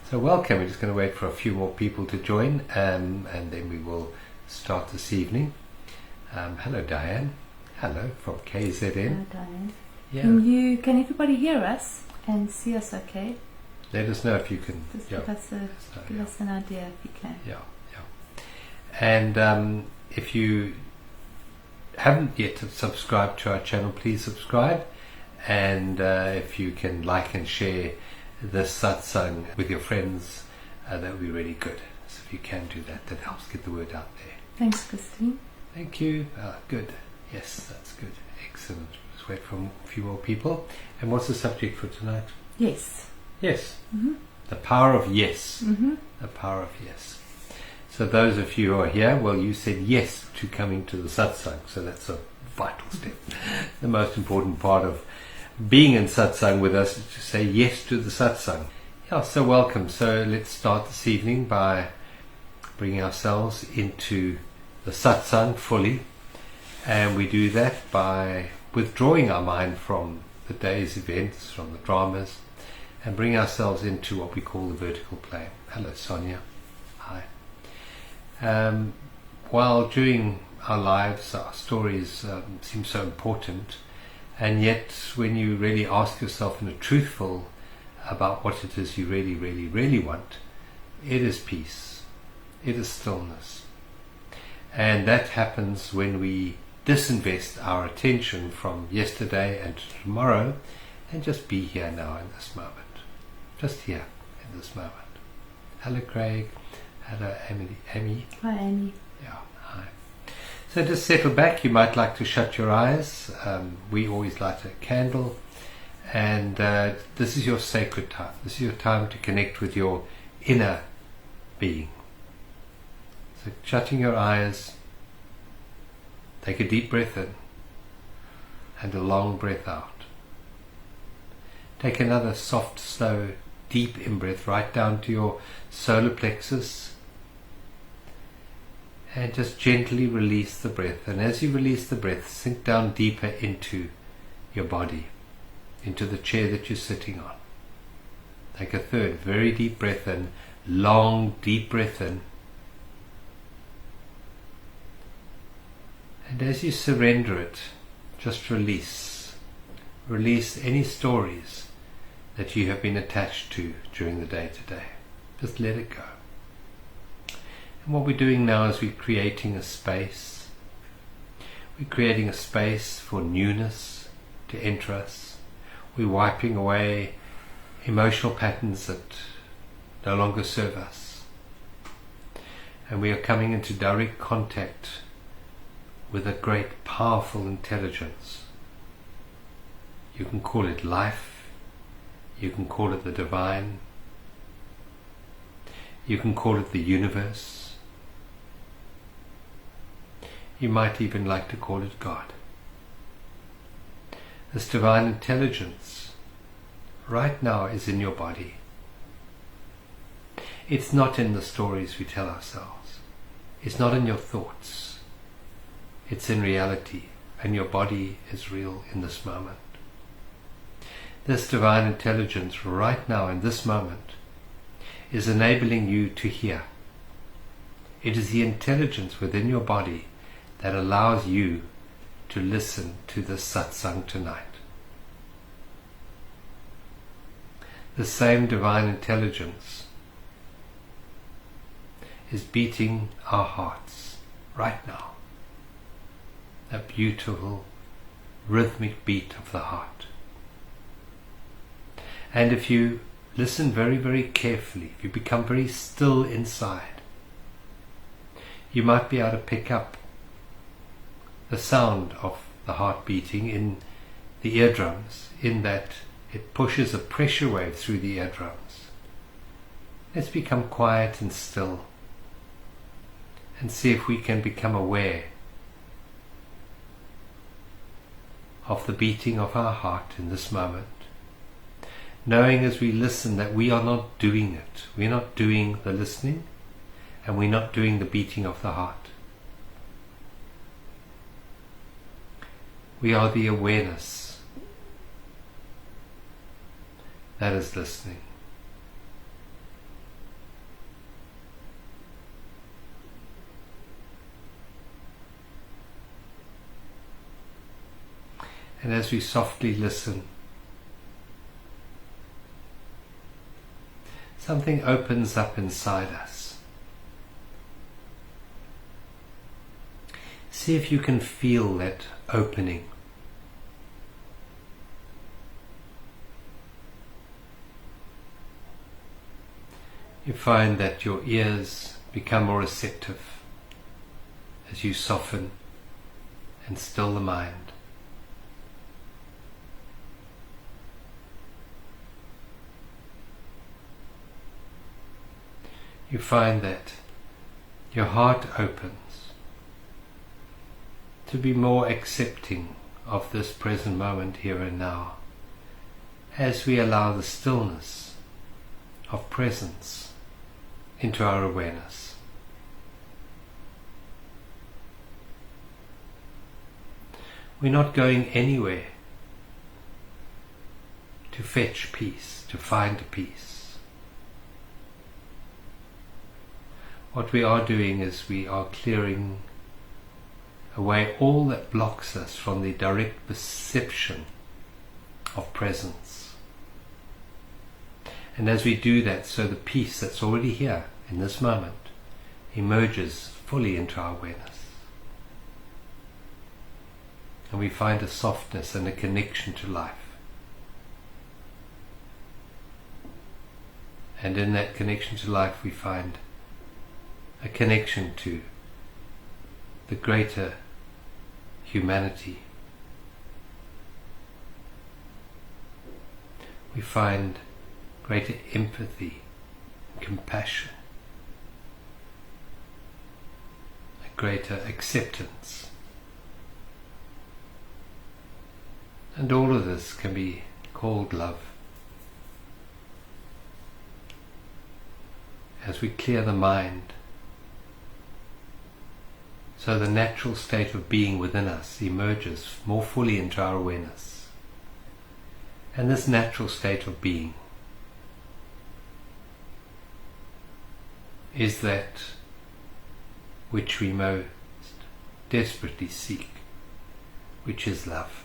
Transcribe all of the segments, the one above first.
So welcome. We're just going to wait for a few more people to join, and then we will start this evening. Hello, Diane. Hello from KZN. Hello, Diane. Yeah. Can everybody hear us and see us okay? Let us know if you can. Just Yeah. give us an idea if you can. Yeah. And if you haven't yet subscribed to our channel, please subscribe. And if you can like and share this satsang with your friends, that would be really good. So if you can do that, that helps get the word out there. Thanks, Christine. Thank you. Good. Yes, that's good. Excellent. Let's wait for a few more people. And what's the subject for tonight? Yes. Yes. Mm-hmm. The power of yes. Mm-hmm. The power of yes. So those of you who are here, well, you said yes to coming to the satsang. So that's a vital step. The most important part of being in satsang with us is to say yes to the satsang. Yeah, so welcome. So let's start this evening by bringing ourselves into the satsang fully. And we do that by withdrawing our mind from the day's events, from the dramas, and bring ourselves into what we call the vertical plane. Hello, Sonia. Hi. While during our lives, our stories seem so important, and yet when you really ask yourself and are truthful about what it is you really, really, really want, it is peace. It is stillness. And that happens when we disinvest our attention from yesterday and tomorrow and just be here now in this moment. Just here in this moment. Hello, Craig. Hello, Amy. Hi, Amy. Yeah, hi. So just settle back. You might like to shut your eyes. We always light a candle. And this is your sacred time. This is your time to connect with your inner being. So shutting your eyes, take a deep breath in and a long breath out. Take another soft, slow, deep in-breath right down to your solar plexus. And just gently release the breath. And as you release the breath, sink down deeper into your body, into the chair that you're sitting on. Take a third very deep breath in, long deep breath in. And as you surrender it, just release. Release any stories that you have been attached to during the day today. Just let it go. And what we're doing now is we're creating a space. We're creating a space for newness to enter us. We're wiping away emotional patterns that no longer serve us. And we are coming into direct contact with a great, powerful intelligence. You can call it life. You can call it the divine. You can call it the universe. You might even like to call it God. This divine intelligence right now is in your body. It's not in the stories we tell ourselves. It's not in your thoughts. It's in reality, and your body is real in this moment. This divine intelligence right now in this moment is enabling you to hear. It is the intelligence within your body that allows you to listen to this satsang tonight. The same divine intelligence is beating our hearts right now. A beautiful rhythmic beat of the heart. And if you listen very, very carefully, if you become very still inside, you might be able to pick up the sound of the heart beating in the eardrums, in that it pushes a pressure wave through the eardrums. Let's become quiet and still and see if we can become aware of the beating of our heart in this moment, knowing as we listen that we are not doing it. We're not doing the listening, and we're not doing the beating of the heart. We are the awareness that is listening. And as we softly listen, something opens up inside us. See if you can feel that opening. You find that your ears become more receptive as you soften and still the mind. You find that your heart opens to be more accepting of this present moment here and now, as we allow the stillness of presence into our awareness. We're not going anywhere to fetch peace, to find peace. What we are doing is we are clearing away all that blocks us from the direct perception of presence. And as we do that, so the peace that's already here in this moment emerges fully into our awareness. And we find a softness and a connection to life. And in that connection to life we find a connection to the greater humanity. We find greater empathy, compassion, a greater acceptance. And all of this can be called love. As we clear the mind, so the natural state of being within us emerges more fully into our awareness. And this natural state of being is that which we most desperately seek, which is love.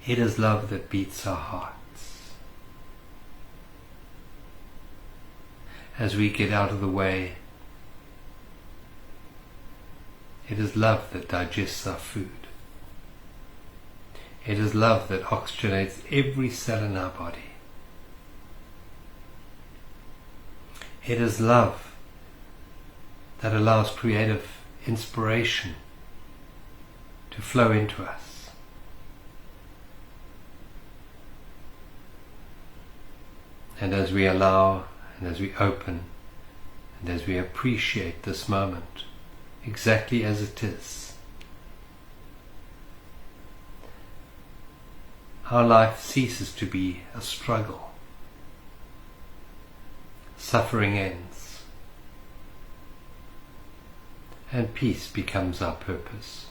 It is love that beats our hearts. As we get out of the way, it is love that digests our food. It is love that oxygenates every cell in our body. It is love that allows creative inspiration to flow into us. And as we allow, and as we open, and as we appreciate this moment exactly as it is, our life ceases to be a struggle. Suffering ends, and peace becomes our purpose.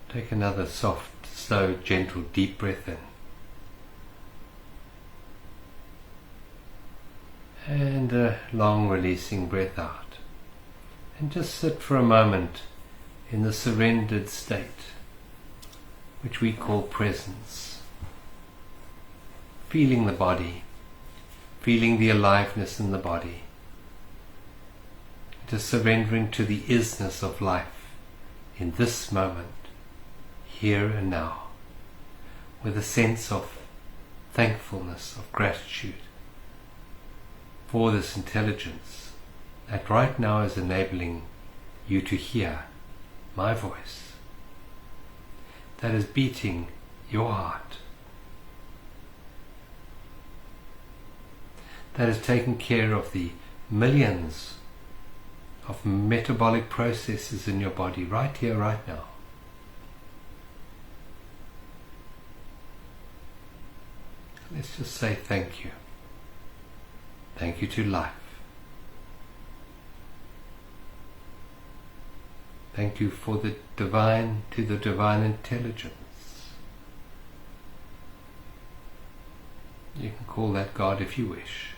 Take another soft, slow, gentle, deep breath in. And a long releasing breath out. And just sit for a moment in the surrendered state, which we call presence. Feeling the body, feeling the aliveness in the body. Just surrendering to the isness of life in this moment, here and now, with a sense of thankfulness, of gratitude for this intelligence that right now is enabling you to hear my voice, that is beating your heart, that is taking care of the millions of metabolic processes in your body right here, right now. Let's just say thank you. Thank you to life. Thank you for the divine, to the divine intelligence. You can call that God if you wish.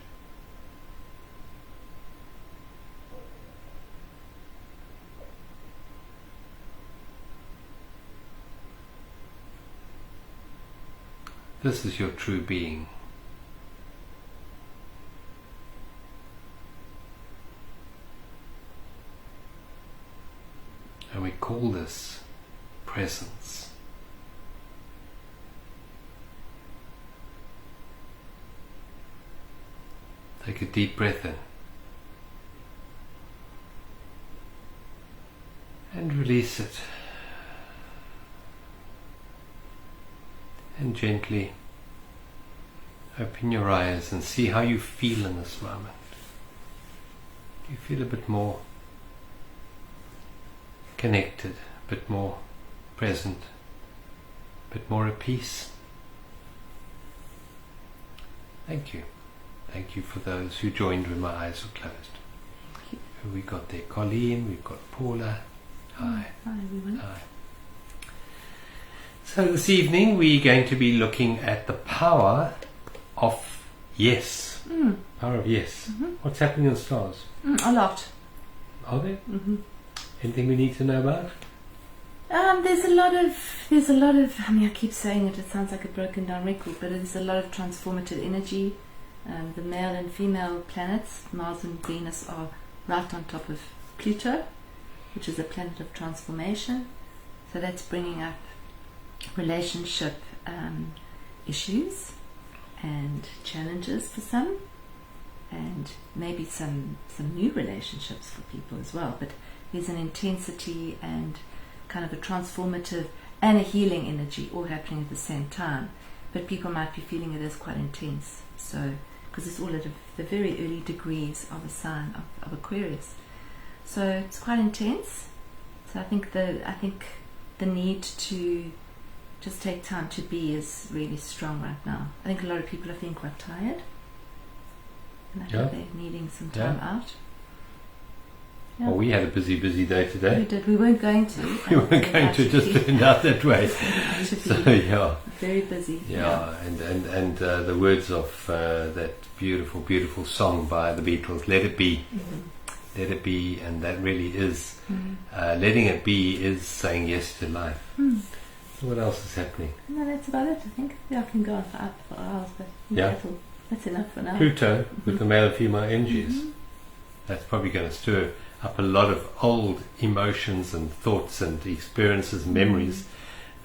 This is your true being. And we call this presence. Take a deep breath in. And release it. And gently open your eyes and see how you feel in this moment. Do you feel a bit more connected, a bit more present, a bit more at peace? Thank you. Thank you for those who joined when my eyes were closed. Who we got there? Colleen, we've got Paula. Hi. Hi everyone. Hi. So this evening we're going to be looking at the power of yes. Power of yes. What's happening in the stars? A lot. Are there? Anything we need to know about? There's a lot of, I mean, I keep saying it sounds like a broken down record, but there's a lot of transformative energy. The male and female planets, Mars and Venus, are right on top of Pluto, which is a planet of transformation. So that's bringing up relationship issues and challenges for some, and maybe some new relationships for people as well. But there's an intensity and kind of a transformative and a healing energy all happening at the same time. But people might be feeling it as quite intense. So, because it's all at the very early degrees of a sign of Aquarius. So it's quite intense. So I think the need to just take time to be is really strong right now. I think a lot of people are feeling quite tired, and I think they're needing some time out. Yeah. Well, we had a busy day today. We did. We weren't going to. We weren't going to, just turned out that way. So yeah, very busy. Yeah. And the words of that beautiful song by the Beatles, "Let It Be." Let it be, and that really is letting it be is saying yes to life. So what else is happening? No, that's about it. I think I can go on for hours, but that's enough for now. Pluto with the male and female energies. That's probably going to stir up a lot of old emotions and thoughts and experiences and memories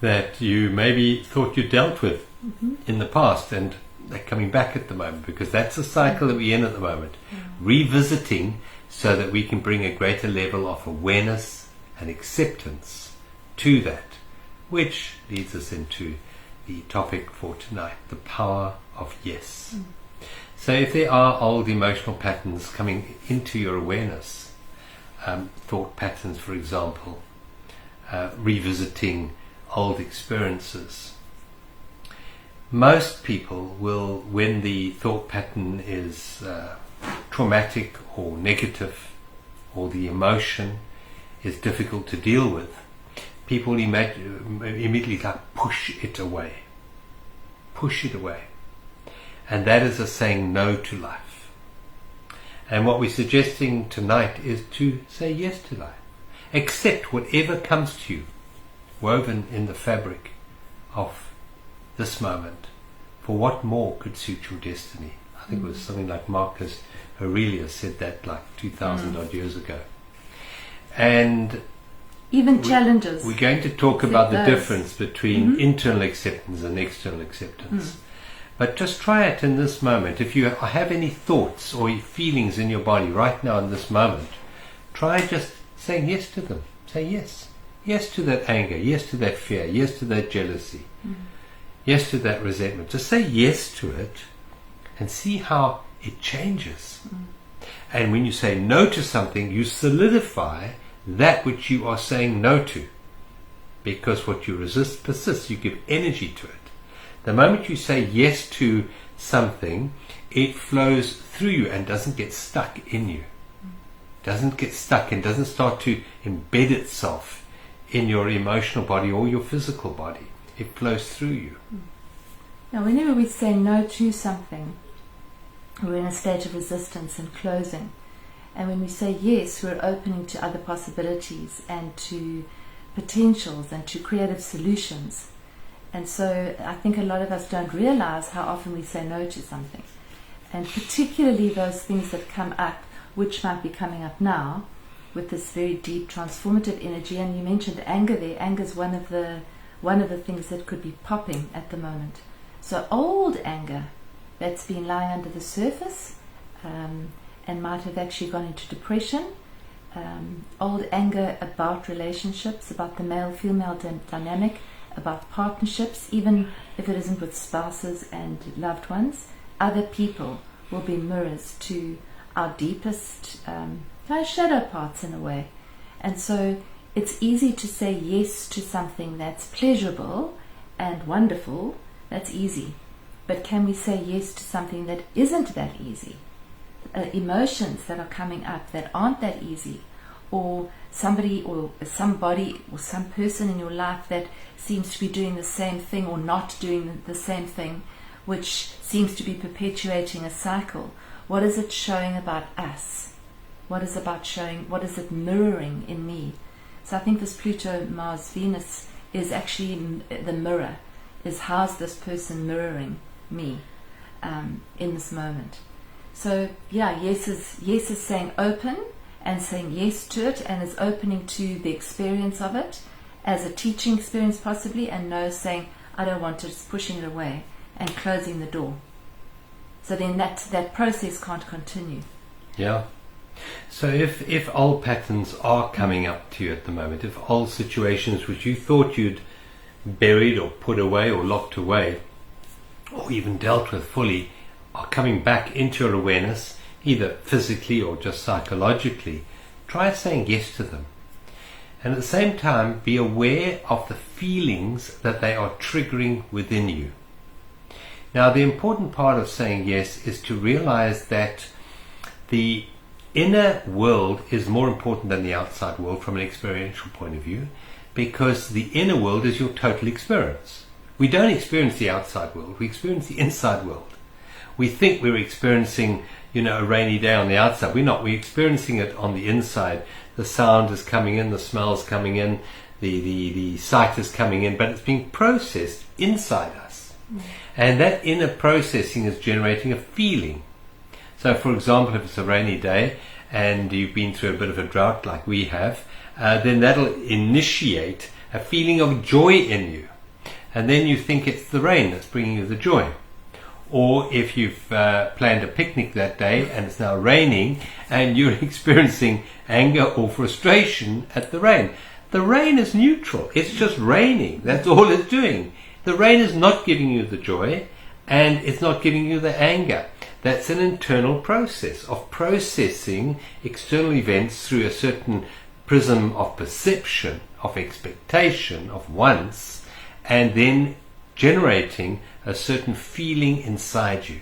that you maybe thought you dealt with in the past, and they're coming back at the moment, because that's the cycle that we're in at the moment. Revisiting, so that we can bring a greater level of awareness and acceptance to that, which leads us into the topic for tonight, the power of yes. So if there are old emotional patterns coming into your awareness, thought patterns for example, revisiting old experiences, most people will, when the thought pattern is traumatic or negative, or the emotion is difficult to deal with, people immediately push it away. And that is a saying no to life. And what we're suggesting tonight is to say yes to life. Accept whatever comes to you, woven in the fabric of this moment. For what more could suit your destiny? I think it was something like Marcus Aurelius said that like 2,000 odd years ago. And even challenges. We're going to talk about the difference between internal acceptance and external acceptance. But just try it in this moment. If you have any thoughts or feelings in your body right now in this moment, try just saying yes to them. Say yes. Yes to that anger. Yes to that fear. Yes to that jealousy. Yes to that resentment. Just say yes to it and see how it changes. And when you say no to something, you solidify that which you are saying no to, because what you resist persists. You give energy to it. The moment you say yes to something, it flows through you and doesn't get stuck in you. Doesn't get stuck and doesn't start to embed itself in your emotional body or your physical body. It flows through you. Now, whenever we say no to something, we're in a state of resistance and closing. And when we say yes, we're opening to other possibilities and to potentials and to creative solutions. And so I think a lot of us don't realize how often we say no to something. And particularly those things that come up, which might be coming up now, with this very deep transformative energy. And you mentioned anger there. Anger is one of the things that could be popping at the moment. So old anger that's been lying under the surface and might have actually gone into depression. Old anger about relationships, about the male-female dynamic, about partnerships, even if it isn't with spouses and loved ones. Other people will be mirrors to our deepest our shadow parts in a way. And so it's easy to say yes to something that's pleasurable and wonderful. That's easy. But can we say yes to something that isn't that easy? Emotions that are coming up that aren't that easy, or somebody or some person in your life that seems to be doing the same thing or not doing the same thing, which seems to be perpetuating a cycle. What is it showing about us? What is it mirroring in me? So I think this Pluto, Mars, Venus is actually the mirror, is how's this person mirroring me in this moment. So yeah, yes is saying open and saying yes to it, and is opening to the experience of it as a teaching experience possibly, and no is saying I don't want it, it's pushing it away and closing the door. So then that process can't continue. Yeah. So if old patterns are coming up to you at the moment, if old situations which you thought you'd buried or put away or locked away or even dealt with fully are coming back into your awareness, either physically or just psychologically, try saying yes to them. And at the same time, be aware of the feelings that they are triggering within you. Now, the important part of saying yes is to realize that the inner world is more important than the outside world from an experiential point of view, because the inner world is your total experience. We don't experience the outside world, we experience the inside world. We think we're experiencing, a rainy day on the outside. We're not. We're experiencing it on the inside. The sound is coming in, the smell is coming in, the sight is coming in, but it's being processed inside us. And that inner processing is generating a feeling. So, for example, if it's a rainy day and you've been through a bit of a drought like we have, then that'll initiate a feeling of joy in you. And then you think it's the rain that's bringing you the joy. Or if you've planned a picnic that day and it's now raining and you're experiencing anger or frustration at the rain. The rain is neutral. It's just raining. That's all it's doing. The rain is not giving you the joy and it's not giving you the anger. That's an internal process of processing external events through a certain prism of perception, of expectation, of wants, and then generating a certain feeling inside you.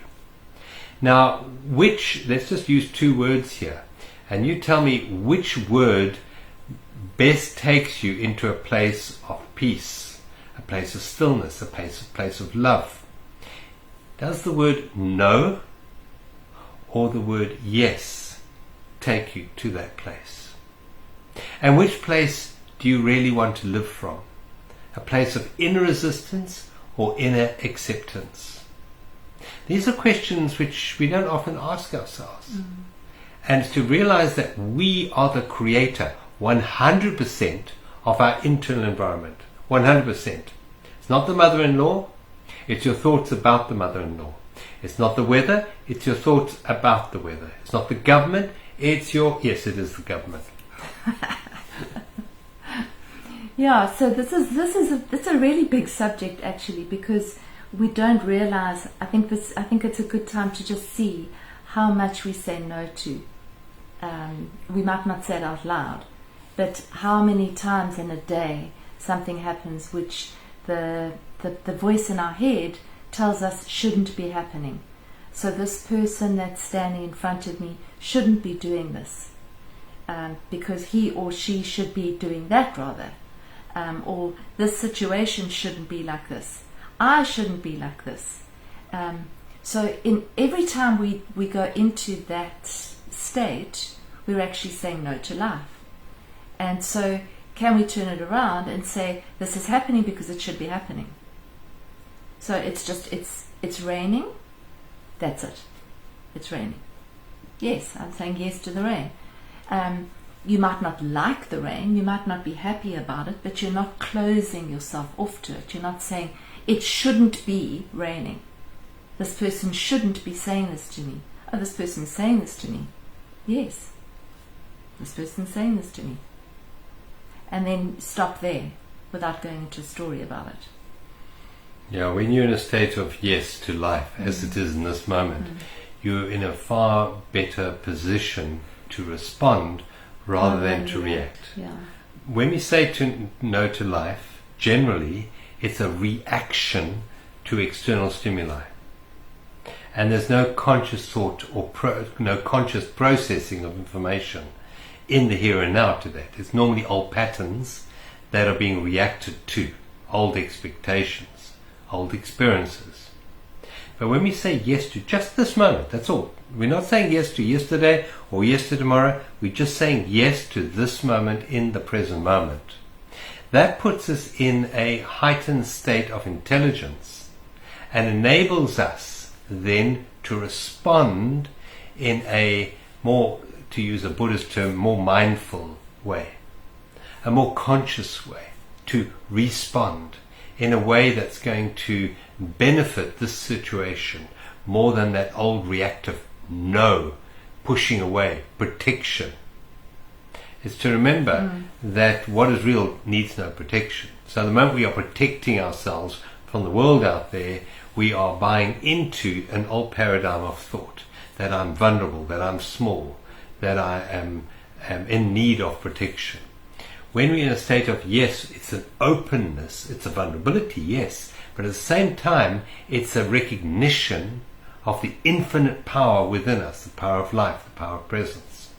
Now, let's just use two words here, and you tell me which word best takes you into a place of peace, a place of stillness, a place of love. Does the word no or the word yes take you to that place? And which place do you really want to live from? A place of inner resistance or inner acceptance? These are questions which we don't often ask ourselves. And to realize that we are the creator 100% of our internal environment. 100%. It's not the mother-in-law, it's your thoughts about the mother-in-law. It's not the weather, it's your thoughts about the weather. It's not the government, yes, it is the government. Yeah, so it's a really big subject actually, because we don't realize. I think it's a good time to just see how much we say no to. We might not say it out loud, but how many times in a day something happens which the voice in our head tells us shouldn't be happening. So this person that's standing in front of me shouldn't be doing this, because he or she should be doing that rather. Or this situation shouldn't be like this. I shouldn't be like this. So in every time we go into that state, we're actually saying no to life. And so can we turn it around and say, this is happening because it should be happening? So it's raining. That's it. It's raining. Yes, I'm saying yes to the rain. You might not like the rain, you might not be happy about it, but you're not closing yourself off to it. You're not saying, it shouldn't be raining. This person shouldn't be saying this to me. Oh, this person's saying this to me. Yes, this person's saying this to me. And then stop there without going into a story about it. Yeah, when you're in a state of yes to life, as it is in this moment, you're in a far better position to respond rather than to react. Yeah. When we say no to life, generally it's a reaction to external stimuli. And there's no conscious thought or no conscious processing of information in the here and now to that. It's normally old patterns that are being reacted to, old expectations, old experiences. But when we say yes to just this moment, that's all. We're not saying yes to yesterday or yes to tomorrow. We're just saying yes to this moment in the present moment. That puts us in a heightened state of intelligence and enables us then to respond in a more, to use a Buddhist term, more mindful way, a more conscious way, to respond in a way that's going to benefit this situation more than that old reactive no, pushing away, protection. It's to remember that what is real needs no protection. So the moment we are protecting ourselves from the world out there, we are buying into an old paradigm of thought, that I'm vulnerable, that I'm small, that I am in need of protection. When we're in a state of yes, it's an openness, it's a vulnerability, yes, but at the same time, it's a recognition of the infinite power within us, the power of life, the power of presence.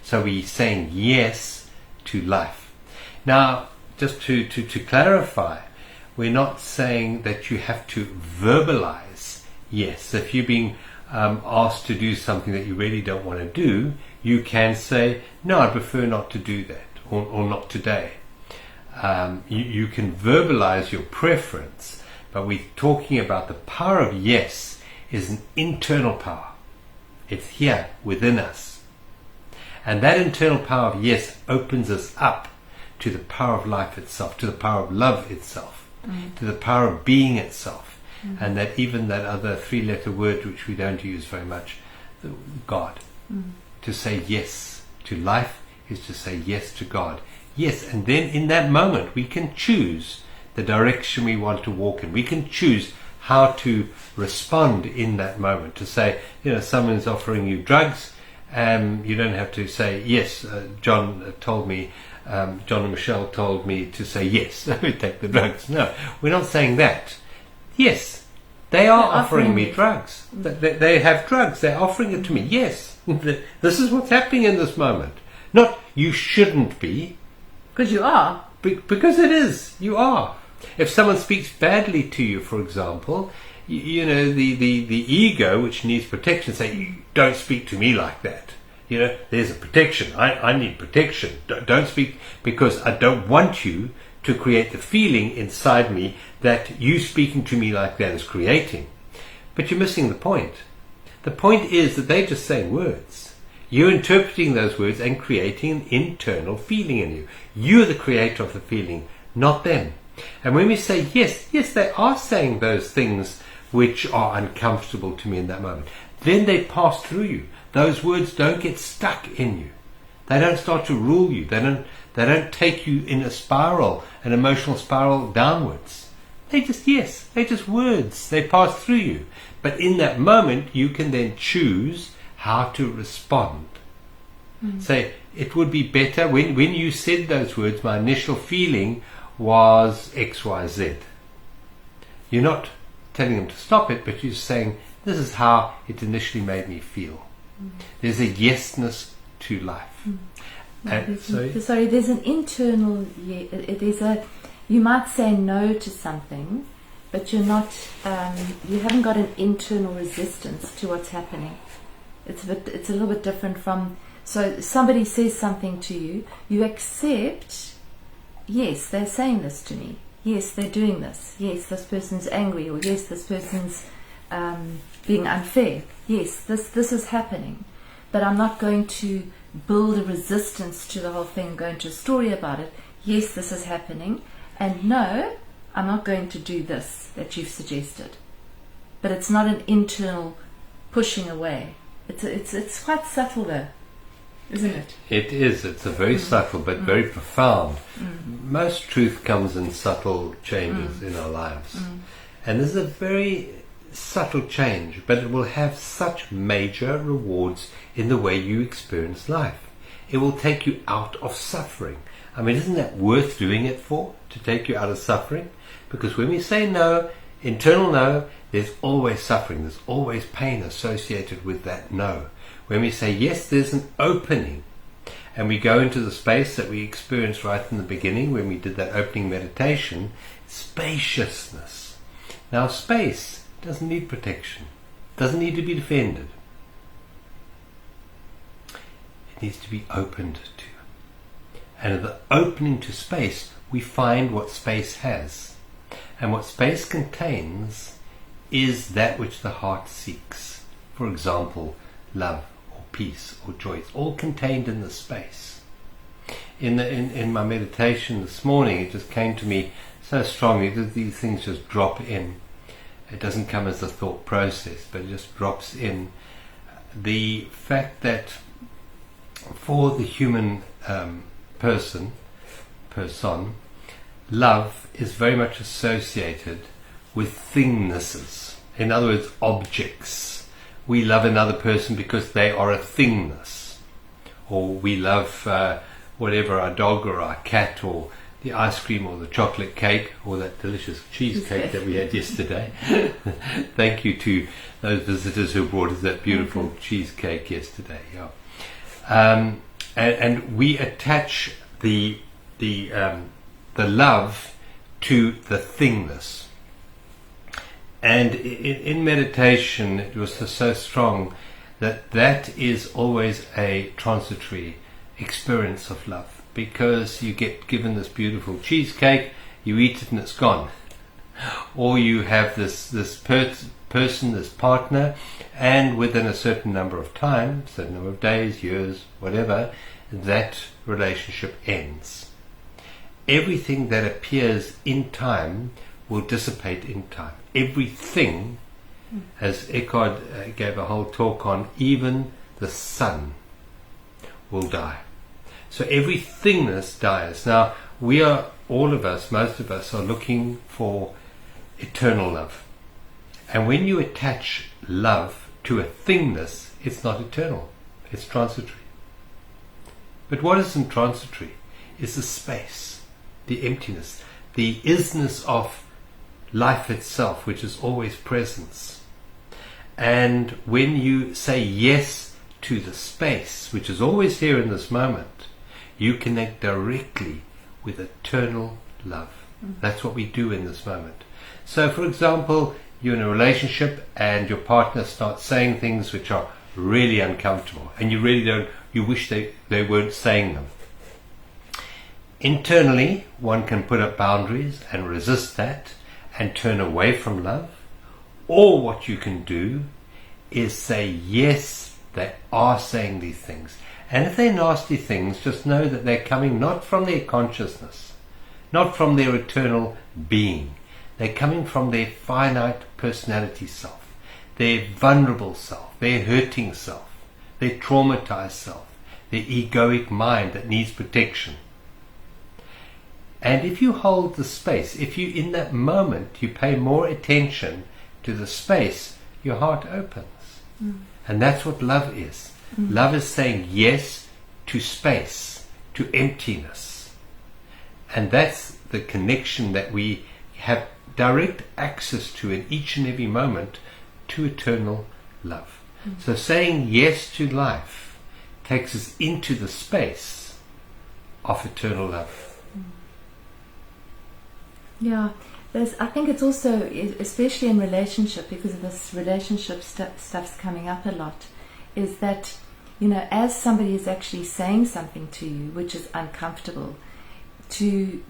So we're saying yes to life. Now, just to clarify, we're not saying that you have to verbalize yes. If you're being asked to do something that you really don't want to do, you can say, no, I prefer not to do that, or not today. You can verbalize your preference, but we're talking about the power of yes is an internal power. It's here within us. And that internal power of yes opens us up to the power of life itself, to the power of love itself, to the power of being itself. And that even that other three-letter word which we don't use very much, God. To say yes to life is to say yes to God. Yes, and then in that moment we can choose the direction we want to walk in. We can choose how to respond in that moment. To say, someone's offering you drugs, you don't have to say, yes, John and Michelle told me to say yes, let me take the drugs. No, we're not saying that. Yes, they are offering me drugs. They have drugs, they're offering it to me. Yes, this is what's happening in this moment. Not, you shouldn't be. Because you are. Because it is, you are. If someone speaks badly to you, for example, the ego, which needs protection, say, don't speak to me like that. There's a protection. I need protection. Don't speak, because I don't want you to create the feeling inside me that you speaking to me like that is creating. But you're missing the point. The point is that they're just saying words. You're interpreting those words and creating an internal feeling in you. You're the creator of the feeling, not them. And when we say yes, they are saying those things which are uncomfortable to me in that moment. Then they pass through you. Those words don't get stuck in you. They don't start to rule you. They don't take you in a spiral, an emotional spiral downwards. They're just words. They pass through you. But in that moment, you can then choose how to respond. Say, it would be better, when you said those words, my initial feeling was X, Y, Z. You're not telling them to stop it, but you're saying, this is how it initially made me feel. There's a yesness to life. There's an internal, you might say no to something, but you're not, you haven't got an internal resistance to what's happening. It's a little bit different from, so somebody says something to you, you accept, yes, they're saying this to me. Yes, they're doing this. Yes, this person's angry, or yes, this person's being unfair. Yes, this is happening. But I'm not going to build a resistance to the whole thing, go into a story about it. Yes, this is happening. And no, I'm not going to do this that you've suggested. But it's not an internal pushing away. It's quite subtle though, isn't it? It is. It's a very subtle but very profound. Most truth comes in subtle changes in our lives. And this is a very subtle change, but it will have such major rewards in the way you experience life. It will take you out of suffering. I mean, isn't that worth doing it for? To take you out of suffering? Because when we say no, internal no, there's always suffering, there's always pain associated with that no. When we say yes, there's an opening, and we go into the space that we experienced right in the beginning when we did that opening meditation, spaciousness. Now, space doesn't need protection, doesn't need to be defended. It needs to be opened to. And at the opening to space, we find what space has. And what space contains is that which the heart seeks. For example, love or peace or joy. It's all contained in the space. In my meditation this morning, it just came to me so strongly that these things just drop in. It doesn't come as a thought process, but it just drops in. The fact that for the human person, love is very much associated with thingnesses. In other words, objects. We love another person because they are a thingness. Or we love whatever, our dog or our cat, or the ice cream or the chocolate cake, or that delicious cheesecake that we had yesterday. Thank you to those visitors who brought us that beautiful cheesecake yesterday. Yeah. And we attach the love to the thingness. And in meditation, it was so strong that is always a transitory experience of love, because you get given this beautiful cheesecake, you eat it and it's gone. Or you have this person, this partner, and within a certain number of time, certain number of days, years, whatever, that relationship ends. Everything that appears in time will dissipate in time. Everything, as Eckhart gave a whole talk on, even the sun will die. So everythingness dies. Now, we are, all of us, most of us, are looking for eternal love. And when you attach love to a thingness, it's not eternal. It's transitory. But what isn't transitory is the space, the emptiness, the isness of life itself, which is always presence. And when you say yes to the space, which is always here in this moment, you connect directly with eternal love. That's what we do in this moment. So, for example, you're in a relationship and your partner starts saying things which are really uncomfortable, and you really don't, you wish they weren't saying them. Internally, one can put up boundaries and resist that and turn away from love. Or what you can do is say, yes, they are saying these things. And if they're nasty things, just know that they're coming not from their consciousness, not from their eternal being. They're coming from their finite personality self, their vulnerable self, their hurting self, their traumatized self, their egoic mind that needs protection. And if you hold the space, if you, in that moment, you pay more attention to the space, your heart opens. And that's what love is. Love is saying yes to space, to emptiness. And that's the connection that we have direct access to in each and every moment, to eternal love. So saying yes to life takes us into the space of eternal love. Yeah, I think it's also, especially in relationship, because of this relationship stuff's coming up a lot, is that, you know, as somebody is actually saying something to you which is uncomfortable, to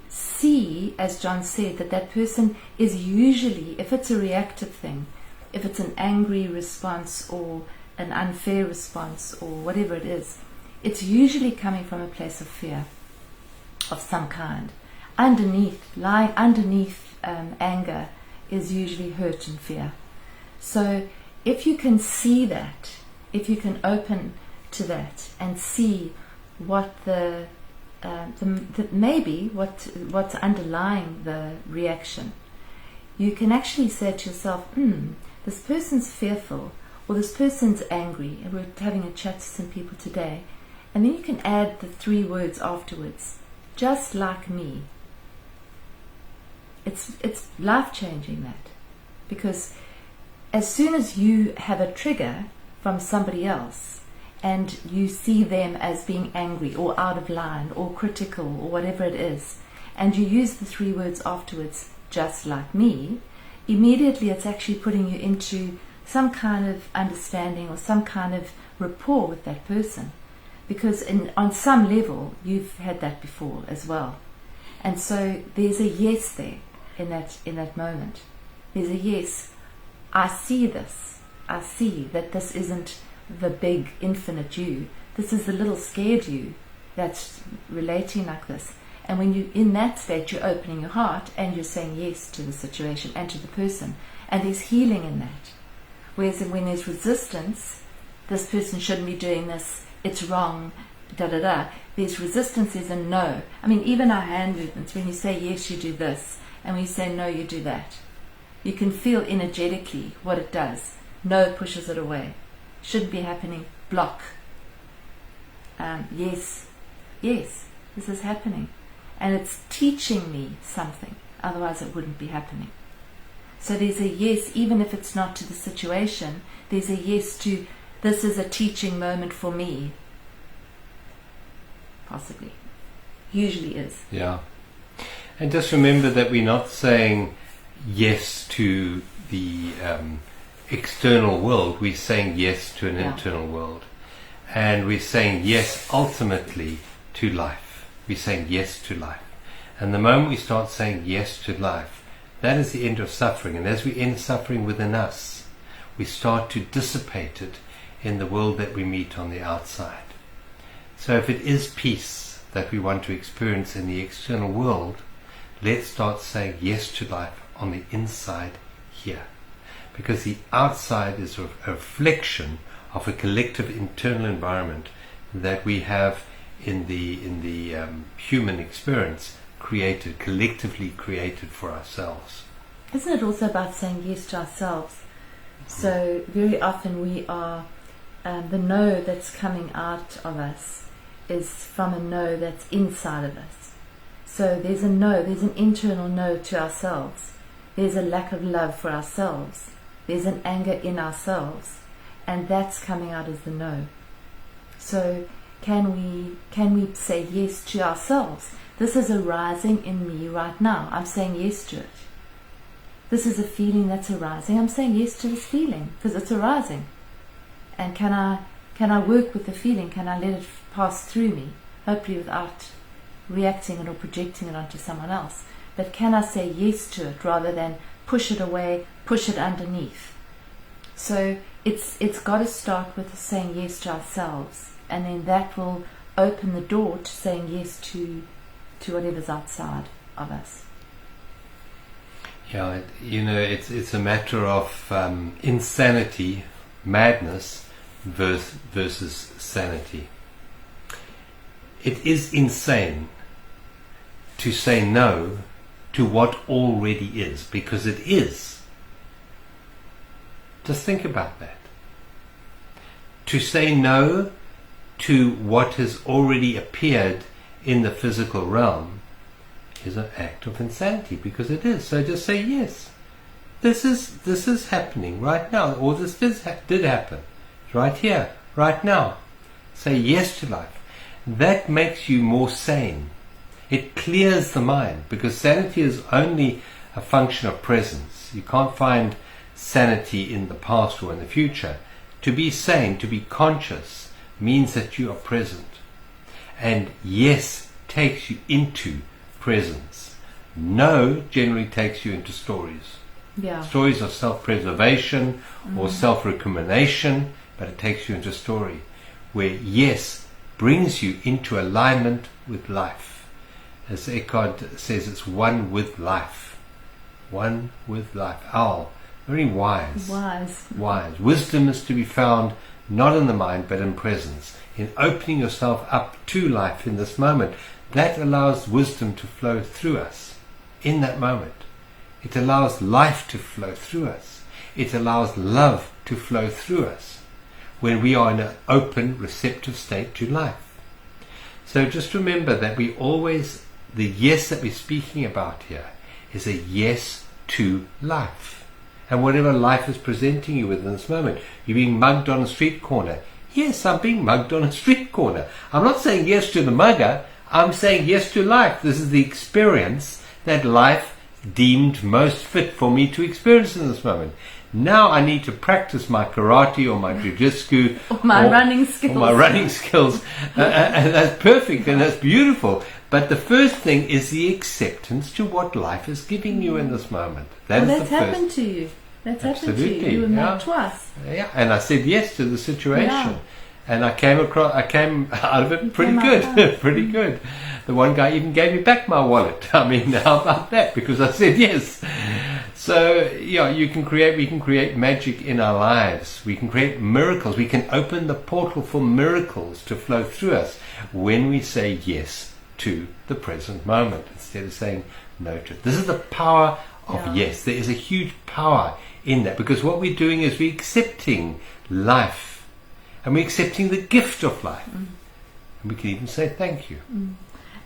see, as John said, that person is usually, if it's a reactive thing, if it's an angry response or an unfair response or whatever it is, it's usually coming from a place of fear of some kind. Lying underneath anger is usually hurt and fear. So if you can see that, if you can open to that and see what maybe what's underlying the reaction, you can actually say to yourself, this person's fearful, or this person's angry. And we're having a chat to some people today, and then you can add the 3 words afterwards, just like me. It's life-changing, that, because as soon as you have a trigger from somebody else and you see them as being angry or out of line or critical or whatever it is, and you use the 3 words afterwards, just like me, immediately it's actually putting you into some kind of understanding or some kind of rapport with that person, because on some level you've had that before as well. And so there's a yes there in that moment. There's a yes. I see this. I see that this isn't the big infinite you. This is the little scared you that's relating like this. And when you're in that state, you're opening your heart and you're saying yes to the situation and to the person. And there's healing in that. Whereas when there's resistance, this person shouldn't be doing this, it's wrong, there's resistance, there's a no. I mean, even our hand movements, when you say yes, you do this, and when you say no, you do that. You can feel energetically what it does. No pushes it away. Shouldn't be happening. Block. Yes, this is happening. And it's teaching me something. Otherwise it wouldn't be happening. So there's a yes, even if it's not to the situation, there's a yes to, this is a teaching moment for me. Possibly. Usually is. Yeah. And just remember that we're not saying yes to the external world, we're saying yes to an internal world. And we're saying yes ultimately to life. We're saying yes to life. And the moment we start saying yes to life, that is the end of suffering. And as we end suffering within us, we start to dissipate it in the world that we meet on the outside. So if it is peace that we want to experience in the external world, let's start saying yes to life on the inside here. Because the outside is a reflection of a collective internal environment that we have in the human experience collectively created for ourselves. Isn't it also about saying yes to ourselves? So very often we are, the no that's coming out of us is from a no that's inside of us. So there's a no, there's an internal no to ourselves. There's a lack of love for ourselves. There's an anger in ourselves. And that's coming out as the no. So can we say yes to ourselves? This is arising in me right now. I'm saying yes to it. This is a feeling that's arising. I'm saying yes to this feeling because it's arising. And can I work with the feeling? Can I let it pass through me? Hopefully without reacting it or projecting it onto someone else. But can I say yes to it rather than push it away, push it underneath? So it's got to start with saying yes to ourselves, and then that will open the door to saying yes to whatever's outside of us. Yeah, it's a matter of insanity, madness versus sanity. It is insane to say no to what already is, because it is. Just think about that. To say no to what has already appeared in the physical realm is an act of insanity, because it is. So just say yes. This is happening right now, or this did happen right here, right now. Say yes to life. That makes you more sane. It clears the mind, because sanity is only a function of presence. You can't find sanity in the past or in the future. To be sane, to be conscious, means that you are present. And yes takes you into presence. No generally takes you into stories. Yeah. Stories of self-preservation or self-recrimination, but it takes you into story, where yes brings you into alignment with life. As Eckhart says, it's one with life. One with life. Owl. Very wise. Wise. Wisdom is to be found not in the mind but in presence, in opening yourself up to life in this moment. That allows wisdom to flow through us in that moment. It allows life to flow through us. It allows love to flow through us when we are in an open, receptive state to life. So just remember that we always, the yes that we're speaking about here is a yes to life. And whatever life is presenting you with in this moment, you're being mugged on a street corner. Yes, I'm being mugged on a street corner. I'm not saying yes to the mugger. I'm saying yes to life. This is the experience that life deemed most fit for me to experience in this moment. Now I need to practice my karate or my jiu-jitsu or my running skills. And that's perfect and that's beautiful. But the first thing is the acceptance to what life is giving you in this moment. That's happened to you. That's happened to you. You were mugged twice. Yeah, and I said yes to the situation. Yeah. And I came out of it pretty good. Pretty good. The one guy even gave me back my wallet. I mean, how about that? Because I said yes. So, yeah, we can create magic in our lives. We can create miracles. We can open the portal for miracles to flow through us when we say yes to the present moment instead of saying no to it. This is the power of yes. There is a huge power in that, because what we're doing is we're accepting life and we're accepting the gift of life. And we can even say thank you.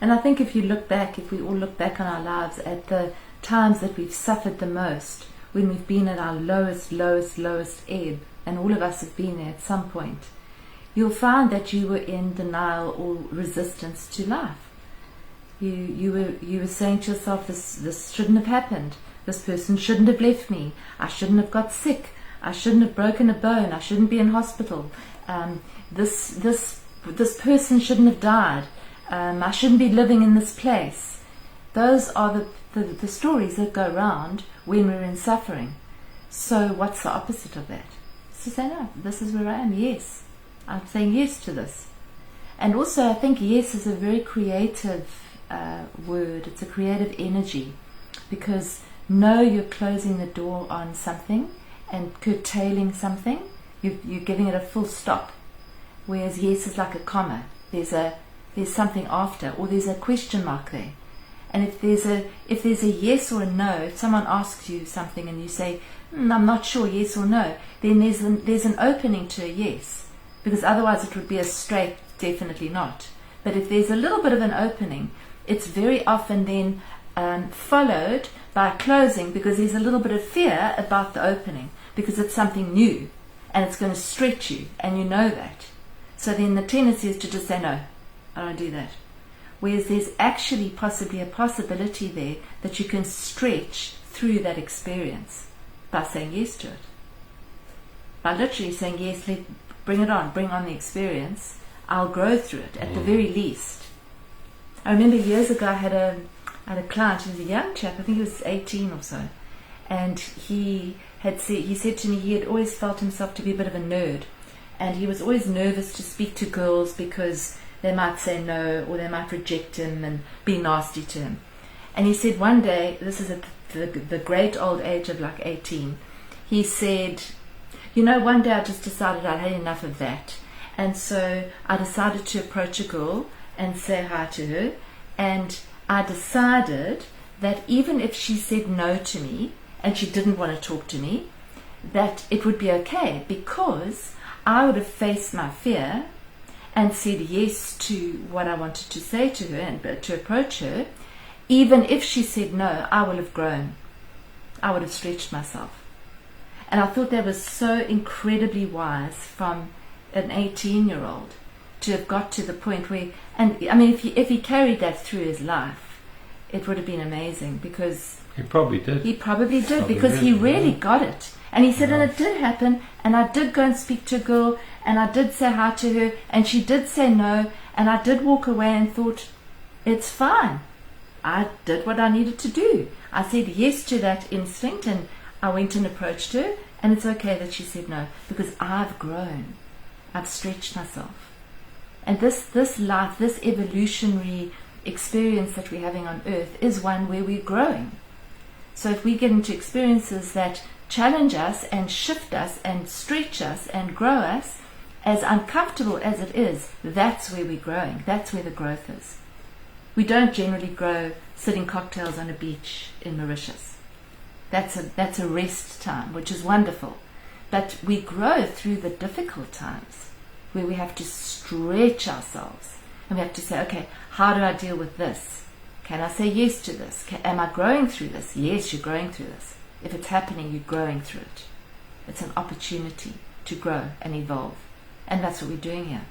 And I think if we all look back on our lives at the times that we've suffered the most, when we've been at our lowest ebb, and all of us have been there at some point, you'll find that you were in denial or resistance to life. You were saying to yourself, this shouldn't have happened. This person shouldn't have left me. I shouldn't have got sick. I shouldn't have broken a bone. I shouldn't be in hospital. This person shouldn't have died. I shouldn't be living in this place. Those are the stories that go round when we're in suffering. So what's the opposite of that? So say, no, this is where I am. Yes, I'm saying yes to this. And also I think yes is a very creative word. It's a creative energy, because no, you're closing the door on something and curtailing something. You're giving it a full stop, whereas yes is like a comma. There's something after, or there's a question mark there. And if there's a yes or a no, if someone asks you something and you say, I'm not sure, yes or no, then there's an opening to a yes, because otherwise it would be a straight definitely not. But if there's a little bit of an opening, it's very often then followed by a closing, because there's a little bit of fear about the opening, because it's something new and it's going to stretch you, and you know that. So then the tendency is to just say, no, I don't do that. Whereas there's actually possibly a possibility there that you can stretch through that experience by saying yes to it. By literally saying, yes, bring it on, bring on the experience. I'll grow through it at the very least. I remember years ago I had a client, he was a young chap, I think he was 18 or so, and he said to me he had always felt himself to be a bit of a nerd, and he was always nervous to speak to girls because they might say no, or they might reject him and be nasty to him. And he said one day, this is at the great old age of like 18, he said, one day I just decided I had enough of that, and so I decided to approach a girl and say hi to her, and I decided that even if she said no to me and she didn't want to talk to me, that it would be okay, because I would have faced my fear and said yes to what I wanted to say to her and to approach her. Even if she said no, I would have grown. I would have stretched myself. And I thought that was so incredibly wise from an 18-year-old to have got to the point where, and I mean, if he carried that through his life, it would have been amazing, because He probably did. he probably did, Probably because did, he really yeah. got it. And he said, Yeah. and it did happen, and I did go and speak to a girl, and I did say hi to her, and she did say no, and I did walk away and thought, it's fine. I did what I needed to do. I said yes to that instinct, and I went and approached her, and it's okay that she said no, because I've grown. I've stretched myself. And this life, this evolutionary experience that we're having on earth is one where we're growing. So if we get into experiences that challenge us and shift us and stretch us and grow us, as uncomfortable as it is, that's where we're growing. That's where the growth is. We don't generally grow sitting cocktails on a beach in Mauritius. That's a rest time, which is wonderful. But we grow through the difficult times, where we have to stretch ourselves. And we have to say, okay, how do I deal with this? Can I say yes to this? Am I growing through this? Yes, you're growing through this. If it's happening, you're growing through it. It's an opportunity to grow and evolve. And that's what we're doing here.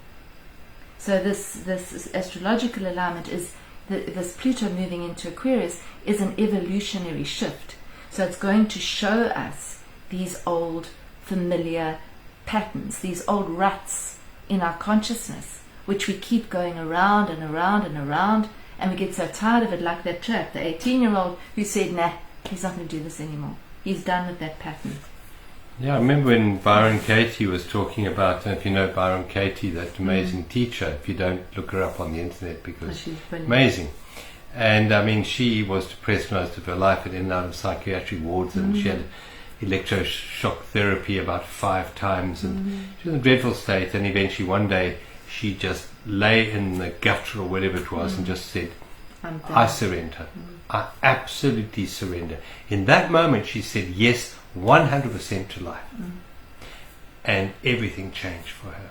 So this astrological alignment is, this Pluto moving into Aquarius is an evolutionary shift. So it's going to show us these old familiar patterns, these old ruts in our consciousness, which we keep going around and around and around, and we get so tired of it, like that chap, the 18-year-old who said, nah, he's not going to do this anymore. He's done with that pattern. Yeah, I remember when Byron Katie was talking about, and if you know Byron Katie, that amazing teacher, if you don't, look her up on the internet, because She's brilliant. amazing. And I mean, she was depressed most of her life, in and out of psychiatric wards, and she had electroshock therapy about 5 times, and she was in a dreadful state. And eventually one day she just lay in the gutter or whatever it was and just said, I surrender. I absolutely surrender. In that moment she said yes 100% to life. And everything changed for her.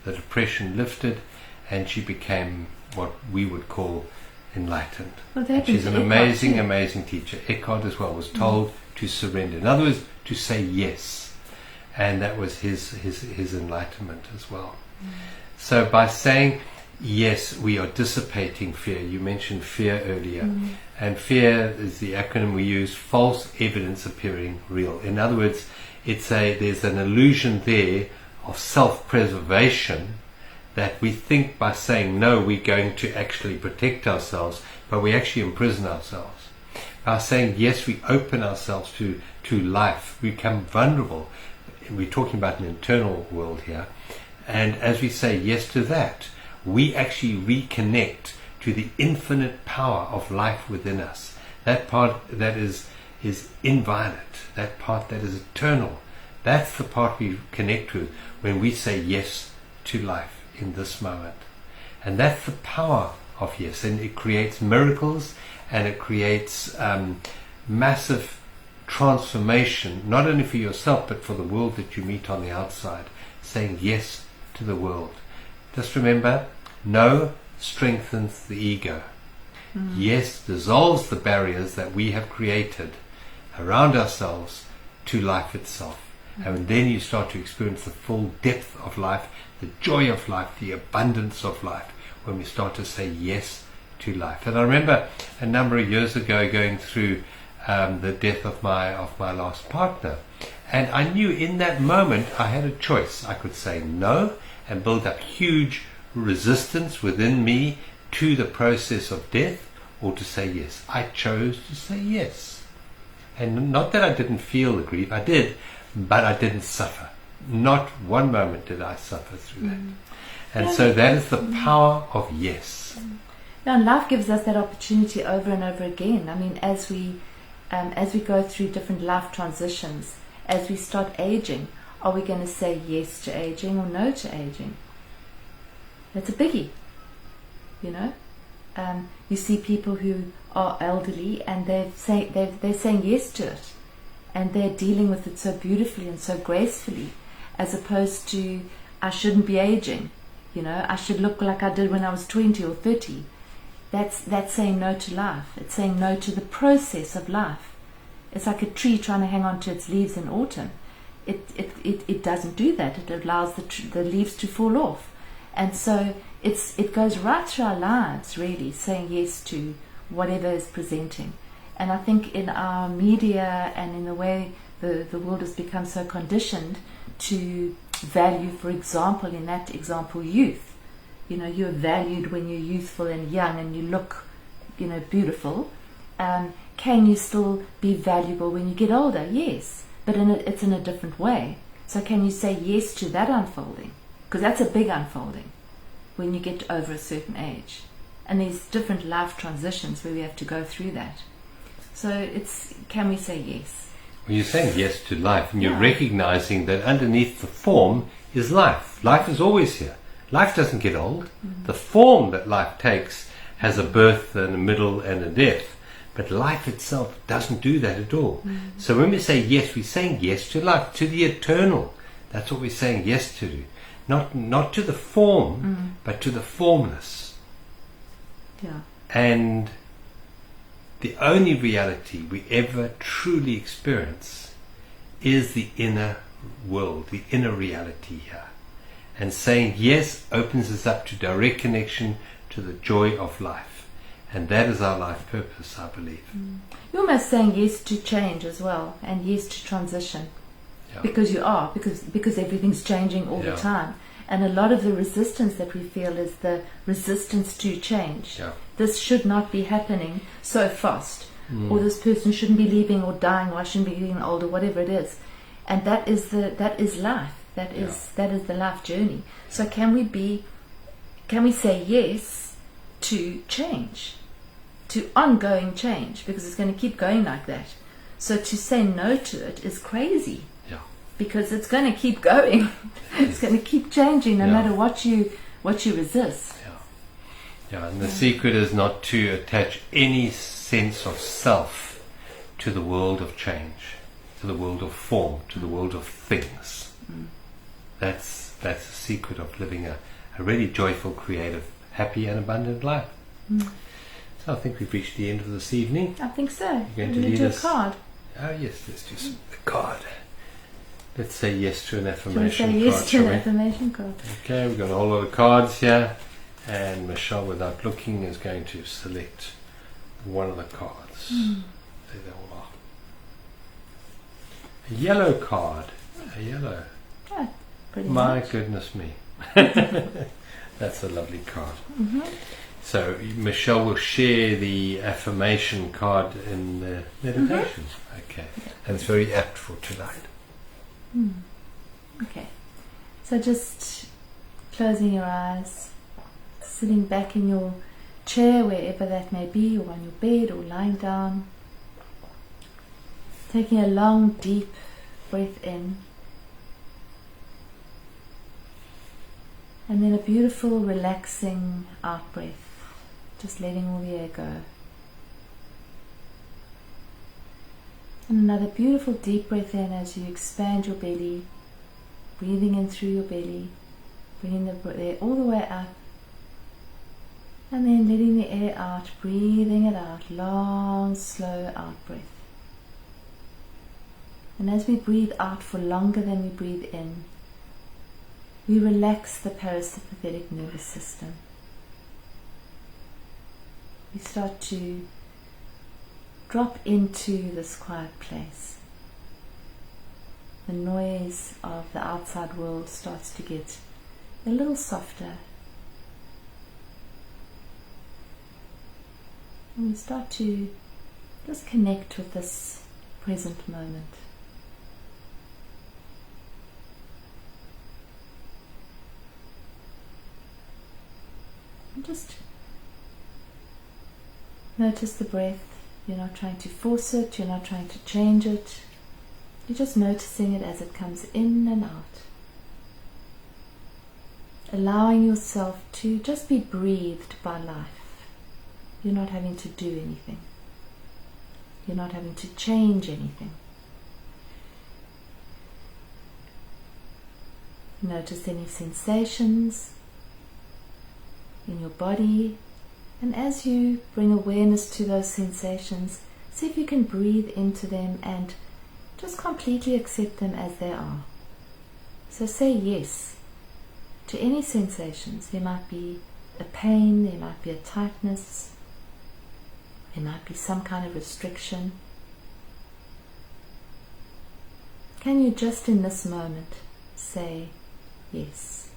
The depression lifted and she became what we would call enlightened. Well, And she's an amazing, amazing teacher. Eckhart as well was told to surrender. In other words, to say yes. And that was his enlightenment as well. So by saying yes, we are dissipating fear. You mentioned fear earlier. And fear is the acronym we use, false evidence appearing real. In other words, there's an illusion there of self-preservation, that we think by saying no we're going to actually protect ourselves, but we actually imprison ourselves. By saying yes, we open ourselves to life. We become vulnerable. We're talking about an internal world here. And as we say yes to that, we actually reconnect to the infinite power of life within us. That part that is inviolate, that part that is eternal. That's the part we connect with when we say yes to life in this moment. And that's the power of yes. And it creates miracles, and it creates massive transformation, not only for yourself but for the world that you meet on the outside. Saying yes to the world. Just remember, no strengthens the ego. Yes dissolves the barriers that we have created around ourselves to life itself. And then you start to experience the full depth of life, the joy of life, the abundance of life, when we start to say yes to life. And I remember a number of years ago going through the death of my last partner, and I knew in that moment I had a choice. I could say no and build up huge resistance within me to the process of death, or to say yes. I chose to say yes. And not that I didn't feel the grief, I did, but I didn't suffer. Not one moment did I suffer through that. And so that is the power of yes. Now, life gives us that opportunity over and over again. I mean, as we go through different life transitions, as we start aging, are we going to say yes to aging or no to aging? That's a biggie, you know. You see people who are elderly and they're saying yes to it, and they're dealing with it so beautifully and so gracefully, as opposed to, I shouldn't be aging, you know, I should look like I did when I was 20 or 30. That's saying no to life. It's saying no to the process of life. It's like a tree trying to hang on to its leaves in autumn. It doesn't do that. It allows the leaves to fall off. And so it goes right through our lives, really, saying yes to whatever is presenting. And I think in our media and in the way the world has become so conditioned to value, for example, in that example, youth. You know, you're valued when you're youthful and young and you look, you know, beautiful. Can you still be valuable when you get older? Yes, but it's in a different way. So can you say yes to that unfolding? Because that's a big unfolding when you get over a certain age. And there's different life transitions where we have to go through that. So can we say yes? Well, you're saying yes to life, and you're recognizing that underneath the form is life. Life is always here. Life doesn't get old. The form that life takes has a birth and a middle and a death. But life itself doesn't do that at all. So when we say yes, we're saying yes to life, to the eternal. That's what we're saying yes to. Not to the form, but to the formless. Yeah. And the only reality we ever truly experience is the inner world, the inner reality here. And saying yes opens us up to direct connection to the joy of life. And that is our life purpose, I believe. You're almost saying yes to change as well, and yes to transition. Yeah. Because everything's changing all the time. And a lot of the resistance that we feel is the resistance to change. Yeah. This should not be happening so fast. Or this person shouldn't be leaving or dying, or I shouldn't be getting older, whatever it is. And that is life. That is the life journey. So can we say yes to change? To ongoing change, because it's going to keep going like that. So to say no to it is crazy, because it's going to keep going. It's going to keep changing no matter what you resist. And the secret is not to attach any sense of self to the world of change, to the world of form, to the world of things. That's the secret of living a really joyful, creative, happy and abundant life. So I think we've reached the end of this evening. I think so. You're going to lead us. A card. Oh yes, let's do a card. Let's say yes to an affirmation card. Say yes to an affirmation card. Okay, we've got a whole lot of cards here, and Michelle, without looking, is going to select one of the cards. There they all are. A yellow card. A yellow. Oh, pretty My much. goodness me. That's a lovely card. So Michelle will share the affirmation card in the meditation. Okay. And it's very apt for tonight. Okay. So just closing your eyes, sitting back in your chair, wherever that may be, or on your bed, or lying down. Taking a long, deep breath in. And then a beautiful, relaxing out breath. Just letting all the air go. And another beautiful deep breath in as you expand your belly, breathing in through your belly, bringing the air all the way up, and then letting the air out, breathing it out, long, slow out breath. And as we breathe out for longer than we breathe in, we relax the parasympathetic nervous system. We start to drop into this quiet place. The noise of the outside world starts to get a little softer. And we start to just connect with this present moment. And just notice the breath. You're not trying to force it, you're not trying to change it. You're just noticing it as it comes in and out. Allowing yourself to just be breathed by life. You're not having to do anything. You're not having to change anything. Notice any sensations in your body. And as you bring awareness to those sensations, see if you can breathe into them and just completely accept them as they are. So say yes to any sensations. There might be a pain, there might be a tightness, there might be some kind of restriction. Can you just in this moment say yes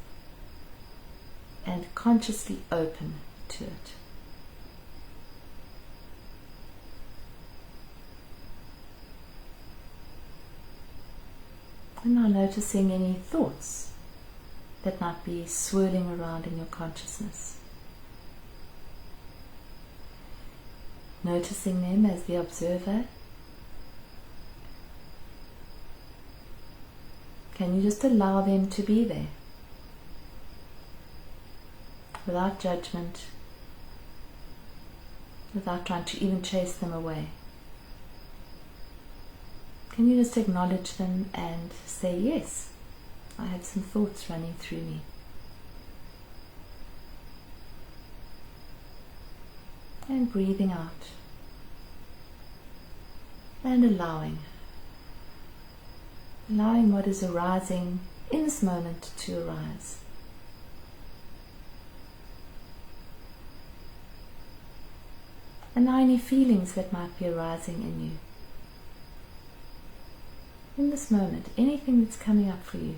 and consciously open to it? And now noticing any thoughts that might be swirling around in your consciousness. Noticing them as the observer. Can you just allow them to be there? Without judgment, without trying to even chase them away. Can you just acknowledge them and say, yes, I have some thoughts running through me. And breathing out. And allowing what is arising in this moment to arise. Allow any feelings that might be arising in you. In this moment, anything that's coming up for you.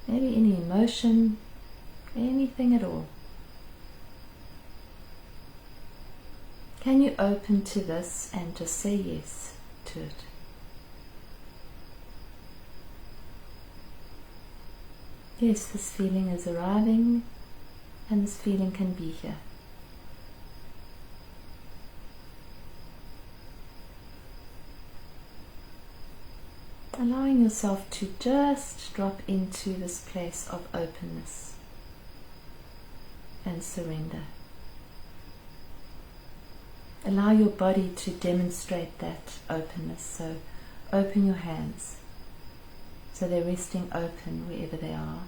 Maybe any emotion, anything at all. Can you open to this and just say yes to it? Yes, this feeling is arriving and this feeling can be here. Allowing yourself to just drop into this place of openness and surrender. Allow your body to demonstrate that openness. So open your hands so they're resting open wherever they are.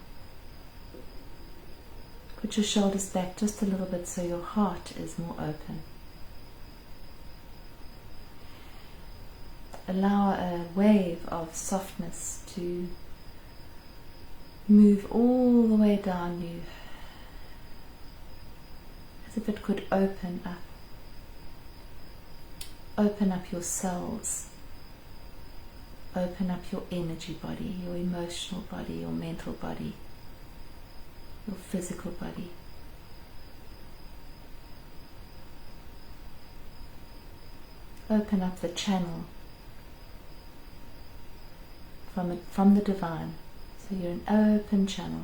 Put your shoulders back just a little bit so your heart is more open. Allow a wave of softness to move all the way down you, as if it could open up your cells, open up your energy body, your emotional body, your mental body, your physical body. Open up the channel from the divine, so you're an open channel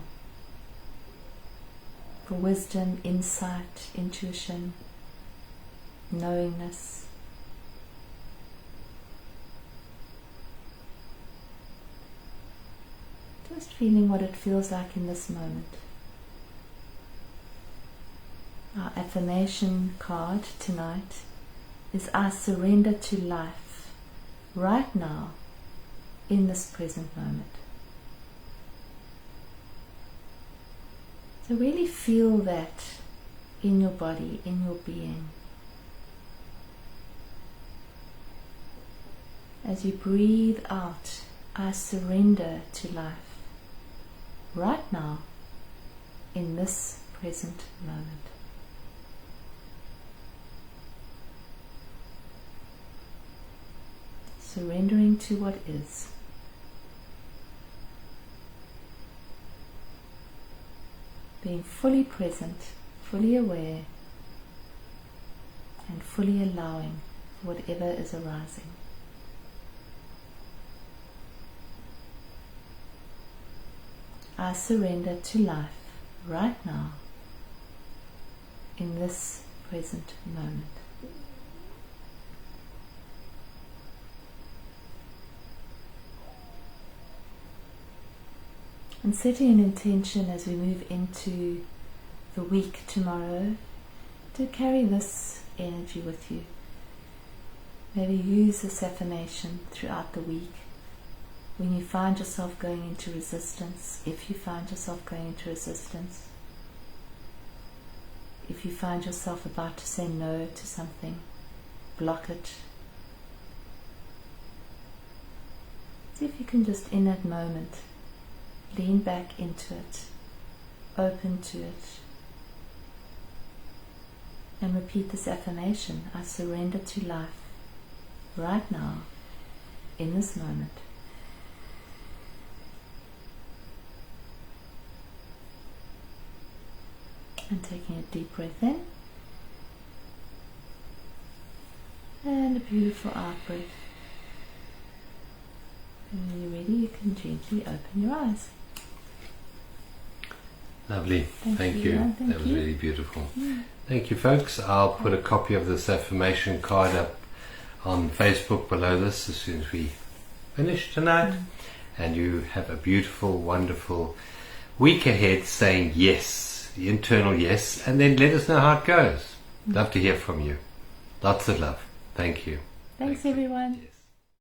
for wisdom, insight, intuition, knowingness. Just feeling what it feels like in this moment. Our affirmation card tonight is I surrender to life right now in this present moment. So really feel that in your body, in your being. As you breathe out, I surrender to life right now in this present moment. Surrendering to what is. Being fully present, fully aware, and fully allowing whatever is arising. I surrender to life right now in this present moment. And setting an intention as we move into the week tomorrow to carry this energy with you. Maybe use this affirmation throughout the week. When you find yourself going into resistance, if you find yourself going into resistance, if you find yourself about to say no to something, block it. See if you can just in that moment Lean back into it, open to it, and repeat this affirmation: I surrender to life right now, in this moment. And taking a deep breath in, and a beautiful out breath. And when you're ready, you can gently open your eyes. Lovely. Thank you. Thank That was you. really beautiful. Thank you, folks. I'll put a copy of this affirmation card up on Facebook below this as soon as we finish tonight. And you have a beautiful, wonderful week ahead, saying yes, the internal yes, and then let us know how it goes. Love to hear from you. Lots of love. Thank you. Thanks, Thank you. everyone. Yes.